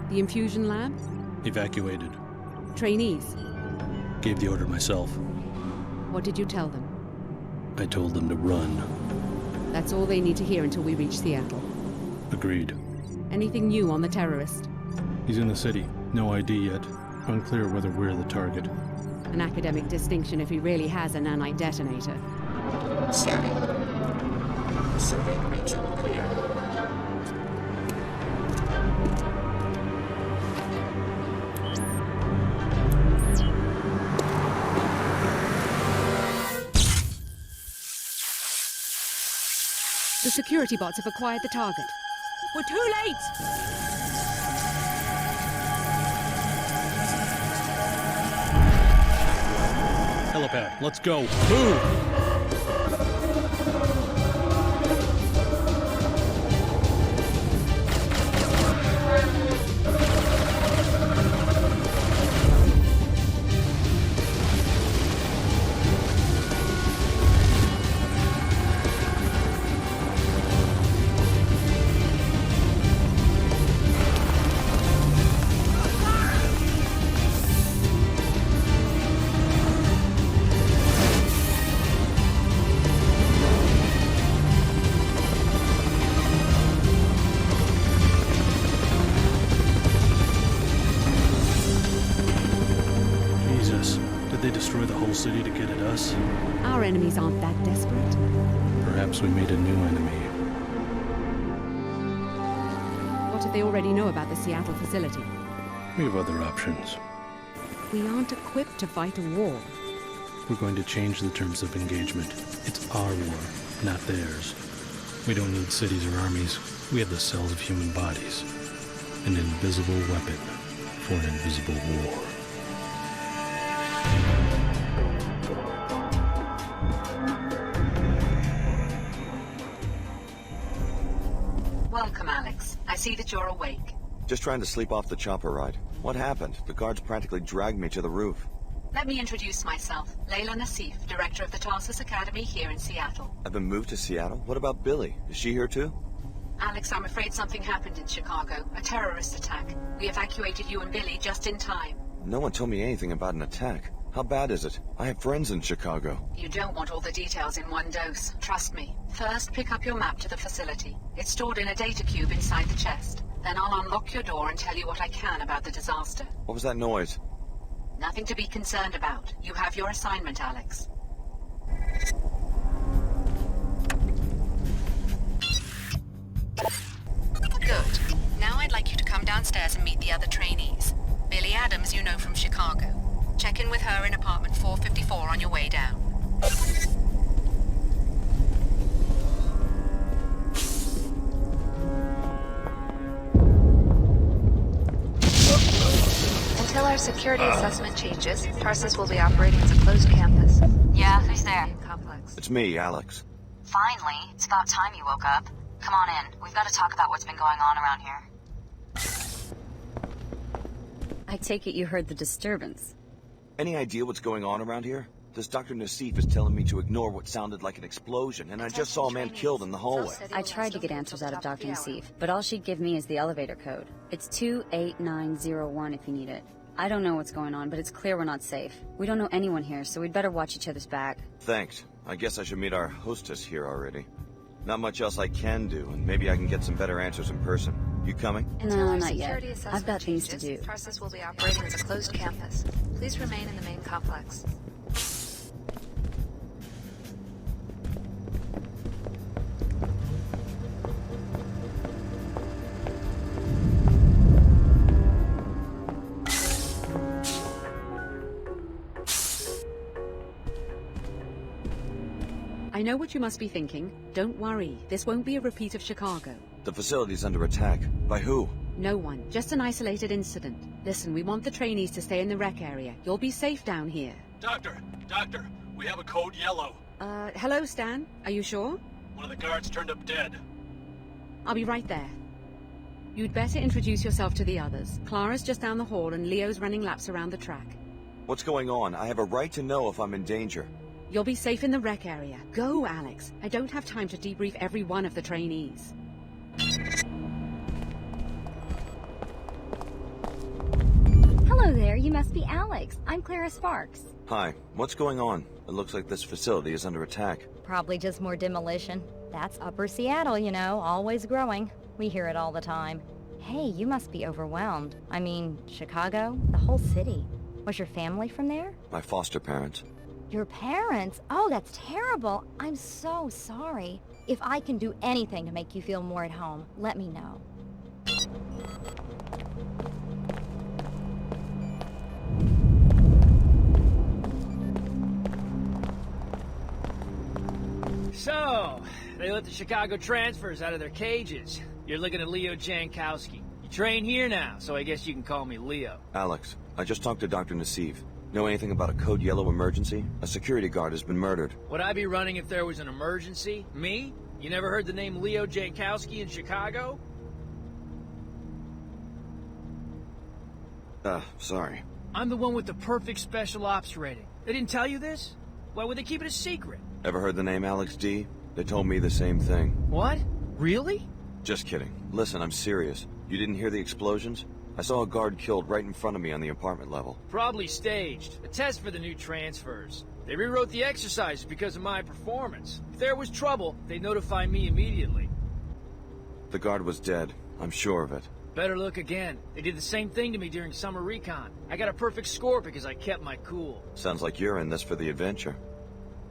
The infusion lab? Evacuated. Trainees? Gave the order myself. What did you tell them? I told them to run. That's all they need to hear until we reach Seattle. Agreed. Anything new on the terrorist? He's in the city. No ID yet. Unclear whether we're the target. An academic distinction if he really has a nanite detonator. Scanning. Survey region clear. The security bots have acquired the target. We're too late! Helipad, let's go. Move! Did they destroy the whole city to get at us? Our enemies aren't that desperate. Perhaps we made a new enemy. What if they already know about the Seattle facility? We have other options. We aren't equipped to fight a war. We're going to change the terms of engagement. It's our war, not theirs. We don't need cities or armies. We have the cells of human bodies. An invisible weapon for an invisible war. Welcome, Alex. I see that you're awake. Just trying to sleep off the chopper ride. What happened? The guards practically dragged me to the roof. Let me introduce myself. Layla Nassif, director of the Tarsus Academy here in Seattle. I've been moved to Seattle? What about Billy? Is she here too? Alex, I'm afraid something happened in Chicago. A terrorist attack. We evacuated you and Billy just in time. No one told me anything about an attack. How bad is it? I have friends in Chicago. You don't want all the details in one dose. Trust me. First, pick up your map to the facility. It's stored in a data cube inside the chest. Then I'll unlock your door and tell you what I can about the disaster. What was that noise? Nothing to be concerned about. You have your assignment, Alex. Good. Now I'd like you to come downstairs and meet the other trainees. Billy Adams, you know from Chicago. Check in with her in apartment 454 on your way down. Until our security assessment changes, Tarsus will be operating as a closed campus. Yeah, who's there? Complex. It's me, Alex. Finally. It's about time you woke up. Come on in. We've got to talk about what's been going on around here. I take it you heard the disturbance. Any idea what's going on around here? This Dr. Nassif is telling me to ignore what sounded like an explosion, and I just saw a man killed in the hallway. I tried to get answers out of Dr. Nassif, but all she'd give me is the elevator code. It's 28901 if you need it. I don't know what's going on, but it's clear we're not safe. We don't know anyone here, so we'd better watch each other's back. Thanks. I guess I should meet our hostess here already. Not much else I can do, and maybe I can get some better answers in person. You coming? No, not yet. I've got things to do. Tarsus will be operating as a closed campus. Please remain in the main complex. I know what you must be thinking. Don't worry. This won't be a repeat of Chicago. The facility's under attack. By who? No one. Just an isolated incident. Listen, we want the trainees to stay in the rec area. You'll be safe down here. Doctor, we have a code yellow. Hello, Stan. Are you sure? One of the guards turned up dead. I'll be right there. You'd better introduce yourself to the others. Clara's just down the hall and Leo's running laps around the track. What's going on? I have a right to know if I'm in danger. You'll be safe in the rec area. Go, Alex. I don't have time to debrief every one of the trainees. Hello there, you must be Alex. I'm Clara Sparks. Hi, what's going on? It looks like this facility is under attack. Probably just more demolition. That's Upper Seattle, you know, always growing. We hear it all the time. Hey, you must be overwhelmed. I mean, Chicago? The whole city. Was your family from there? My foster parents. Your parents? Oh, that's terrible. I'm so sorry. If I can do anything to make you feel more at home, let me know. So, they let the Chicago transfers out of their cages. You're looking at Leo Jankowski. You train here now, so I guess you can call me Leo. Alex, I just talked to Dr. Nassif. Know anything about a Code Yellow emergency? A security guard has been murdered. Would I be running if there was an emergency? Me? You never heard the name Leo Jankowski in Chicago? Sorry. I'm the one with the perfect special ops rating. They didn't tell you this? Why would they keep it a secret? Ever heard the name Alex D? They told me the same thing. What? Really? Just kidding. Listen, I'm serious. You didn't hear the explosions? I saw a guard killed right in front of me on the apartment level. Probably staged. A test for the new transfers. They rewrote the exercises because of my performance. If there was trouble, they'd notify me immediately. The guard was dead. I'm sure of it. Better look again. They did the same thing to me during summer recon. I got a perfect score because I kept my cool. Sounds like you're in this for the adventure.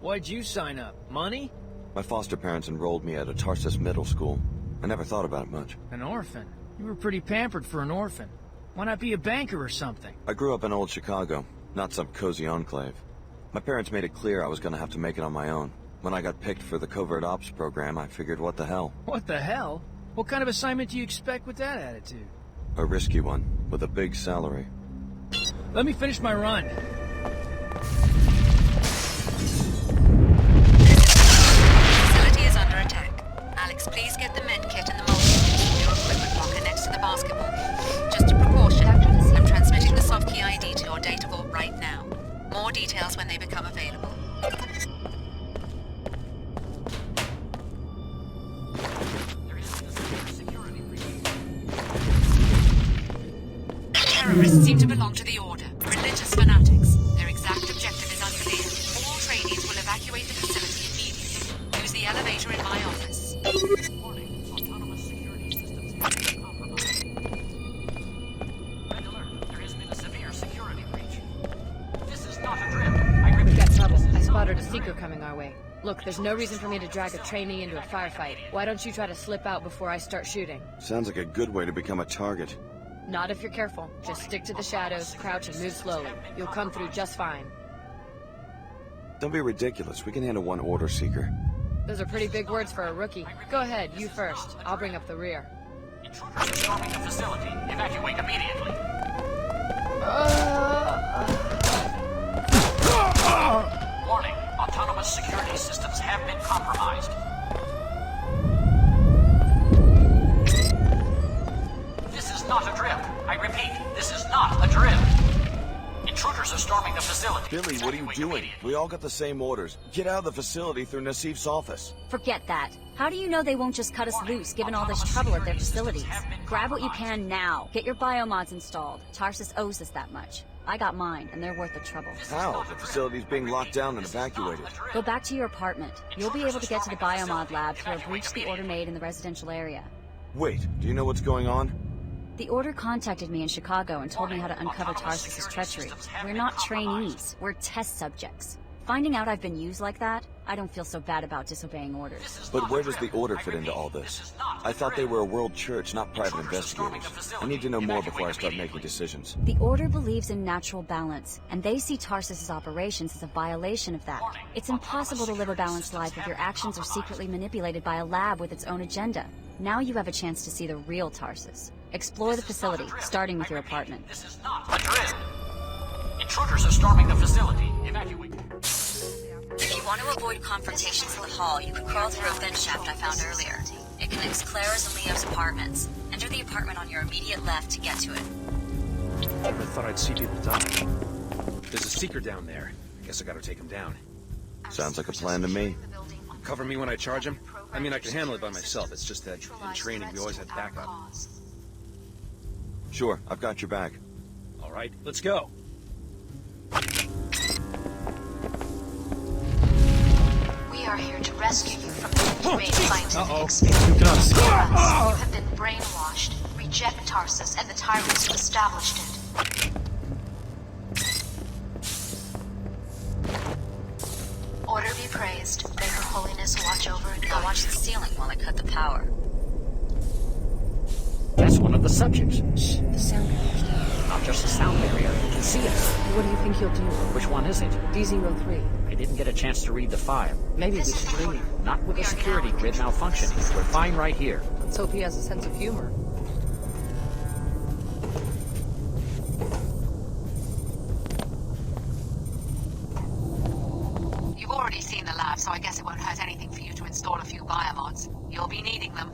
Why'd you sign up? Money? My foster parents enrolled me at a Tarsus middle school. I never thought about it much. An orphan? You were pretty pampered for an orphan. Why not be a banker or something? I grew up in old Chicago, not some cozy enclave. My parents made it clear I was gonna have to make it on my own. When I got picked for the covert ops program, I figured what the hell. What the hell? What kind of assignment do you expect with that attitude? A risky one, with a big salary. Let me finish my run. Facility is under attack. Alex, please get the med kit and the multi-tool your equipment locker next to the basketball. Just a precaution. I'm transmitting the soft key ID to your data vault right now. More details when they become available. Terrorists seem to belong to the Order. Religious fanatics. Their exact objective is unclear. All trainees will evacuate the facility immediately. Use the elevator in my office. Warning. Autonomous security systems have been compromised. Red alert. There has been a severe security breach. This is not a drill. I repeat. We've got trouble. I spotted a seeker coming our way. Look, there's no reason for me to drag a trainee into a firefight. Why don't you try to slip out before I start shooting? Sounds like a good way to become a target. Not if you're careful. Just stick to the shadows, crouch, and move slowly. You'll come through just fine. Don't be ridiculous. We can handle one order seeker. Those are pretty big words for a rookie. Go ahead, you first. I'll bring up the rear. Intruders are storming the facility. Evacuate immediately. Warning. Autonomous security systems have been compromised. This is not a drill. I repeat, this is not a drill. Intruders are storming the facility. Billy, what are you doing? We all got the same orders. Get out of the facility through Nassif's office. Forget that. How do you know they won't just cut us loose, given all this trouble at their facilities? Grab what you can now. Get your biomods installed. Tarsus owes us that much. I got mine, and they're worth the trouble. How? The facility's being locked down and evacuated. Go back to your apartment. You'll be able to get to the biomod lab through a breach the Order made in the residential area. Wait, do you know what's going on? The Order contacted me in Chicago and told me how to uncover Tarsus's treachery. We're not trainees. We're test subjects. Finding out I've been used like that, I don't feel so bad about disobeying orders. But where does the Order fit into all this? I thought they were a world church, not private investigators. I need to know more before I start making decisions. The Order believes in natural balance, and they see Tarsus's operations as a violation of that. It's impossible to live a balanced life if your actions are secretly manipulated by a lab with its own agenda. Now you have a chance to see the real Tarsus. Explore the facility, starting with your apartment. This is not a drill. Intruders are storming the facility. Evacuate. If you want to avoid confrontations in the hall, you can crawl through a vent shaft I found earlier. It connects Clara's and Leo's apartments. Enter the apartment on your immediate left to get to it. Never thought I'd see people die. There's a seeker down there. I guess I gotta take him down. Sounds like a plan to me. Cover me when I charge him? I mean, I can handle it by myself. It's just that in training, we always had backup. Sure, I've got your back. All right, let's go. We are here to rescue you from the inhumane scientific experiment. You cannot see. You have been brainwashed. Reject Tarsus and the tyrants who established it. Order be praised. May her holiness watch over and I'll watch the ceiling while I cut the power. That's one of the subjects. Shh, the sound barrier's down. Not just a sound barrier, you can see us. What do you think you'll do? Which one is it? D03. I didn't get a chance to read the file. Maybe we should leave. Not with the security grid malfunctioning. We're fine right here. Let's hope he has a sense of humor. You've already seen the lab, so I guess it won't hurt anything for you to install a few biomods. You'll be needing them.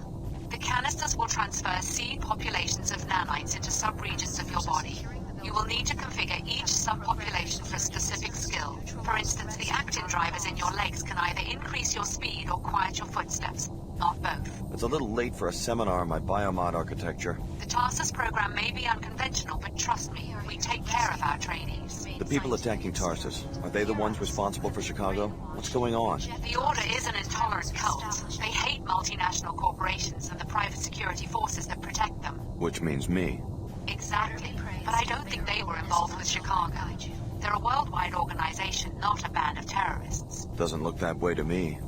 The canisters will transfer seed populations of nanites into subregions of your body. You will need to configure each subpopulation for a specific skill. For instance, the actin drivers in your legs can either increase your speed or quiet your footsteps, not both. It's a little late for a seminar on my biomod architecture. The Tarsus program may be unconventional, but trust me, we take care of our trainees. The people attacking Tarsus, are they the ones responsible for Chicago? What's going on? The Order is an intolerant cult. They hate multinational corporations and the private security forces that protect them. Which means me. Exactly. But I don't think they were involved with Chicago. They're a worldwide organization, not a band of terrorists. Doesn't look that way to me.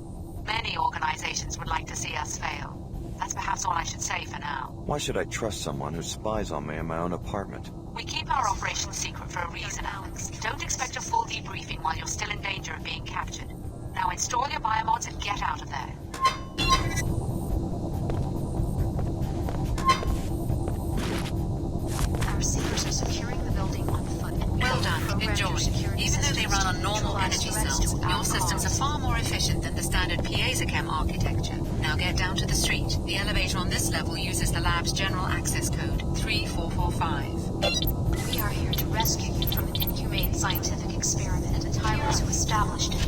Many organizations would like to see us fail. That's perhaps all I should say for now. Why should I trust someone who spies on me in my own apartment? We keep our operation secret for a reason, Alex. Don't expect a full debriefing while you're still in danger of being captured. Now install your biomods and get out of there. Our seekers are securing the building on foot. Well done. Enjoy. Even though they run on normal energy cells, your systems are far more efficient than the standard Piezochem architecture. Now get down to the street. The elevator on this level uses the lab's general access code, 3445. We are here to rescue you from an inhumane scientific experiment and the tyrants who established it.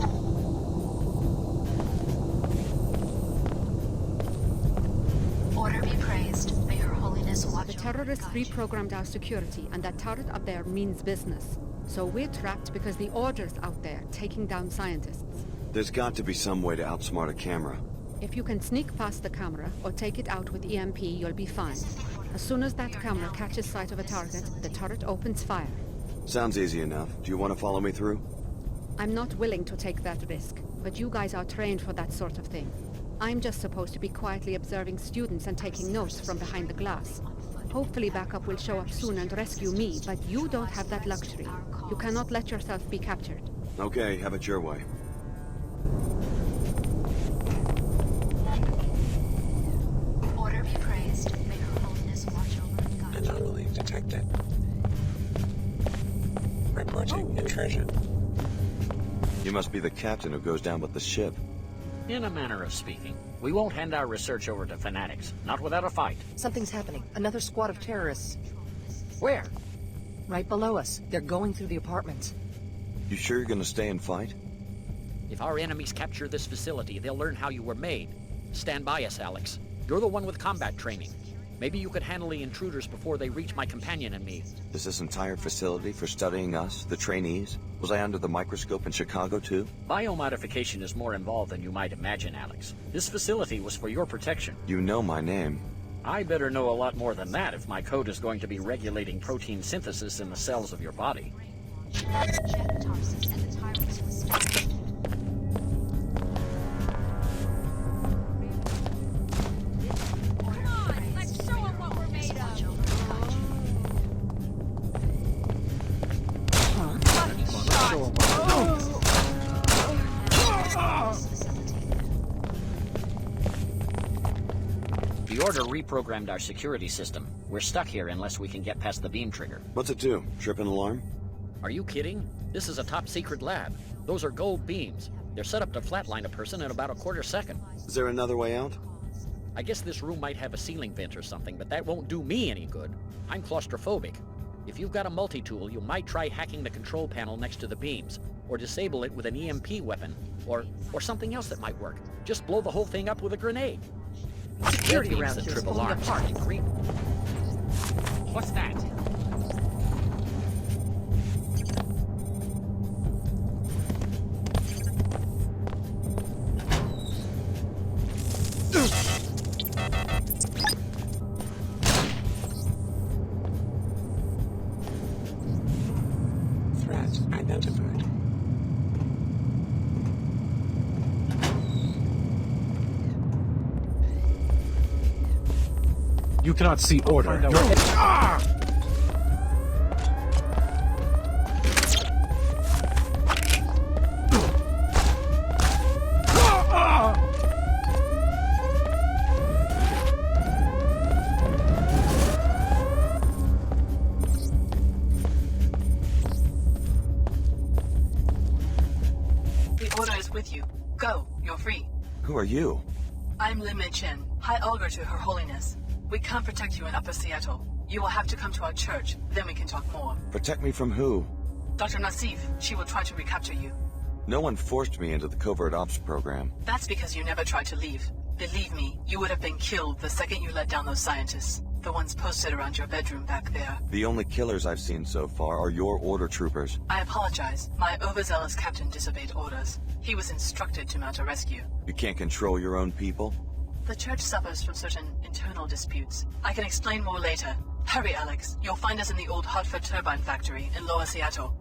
Order be praised. May her holiness watch The terrorists reprogrammed our security, and that turret up there means business. So we're trapped because the Order's out there, taking down scientists. There's got to be some way to outsmart a camera. If you can sneak past the camera, or take it out with EMP, you'll be fine. As soon as that camera catches sight of a target, the turret opens fire. Sounds easy enough. Do you want to follow me through? I'm not willing to take that risk, but you guys are trained for that sort of thing. I'm just supposed to be quietly observing students and taking notes from behind the glass. Hopefully backup will show up soon and rescue me, but you don't have that luxury. You cannot let yourself be captured. Okay, have it your way. Order be praised. May her holiness watch over and guide you. Anomaly detected. Reporting intrusion. You must be the captain who goes down with the ship. In a manner of speaking, we won't hand our research over to fanatics, not without a fight. Something's happening. Another squad of terrorists. Where? Right below us. They're going through the apartments. You sure you're gonna stay and fight? If our enemies capture this facility, they'll learn how you were made. Stand by us, Alex. You're the one with combat training. Maybe you could handle the intruders before they reach my companion and me. Is this entire facility for studying us, the trainees? Was I under the microscope in Chicago, too? Biomodification is more involved than you might imagine, Alex. This facility was for your protection. You know my name. I better know a lot more than that if my code is going to be regulating protein synthesis in the cells of your body. Reject Tarsus and the tyrants who established it. The Order reprogrammed our security system. We're stuck here unless we can get past the beam trigger. What's it do? Trip an alarm? Are you kidding? This is a top-secret lab. Those are gold beams. They're set up to flatline a person in about a quarter second. Is there another way out? I guess this room might have a ceiling vent or something, but that won't do me any good. I'm claustrophobic. If you've got a multi-tool, you might try hacking the control panel next to the beams, or disable it with an EMP weapon, or something else that might work. Just blow the whole thing up with a grenade. Security Beams around that here is trip falling alarms. apart. What's that? Threat identified. You cannot see order. The order is with you. Go. You're free. Who are you? I'm Lin Mei Chen, High Augur to Her Holiness. We can't protect you in Upper Seattle. You will have to come to our church, then we can talk more. Protect me from who? Dr. Nassif, she will try to recapture you. No one forced me into the covert ops program. That's because you never tried to leave. Believe me, you would have been killed the second you let down those scientists. The ones posted around your bedroom back there. The only killers I've seen so far are your order troopers. I apologize. My overzealous captain disobeyed orders. He was instructed to mount a rescue. You can't control your own people? The church suffers from certain internal disputes. I can explain more later. Hurry, Alex. You'll find us in the old Hartford turbine factory in Lower Seattle.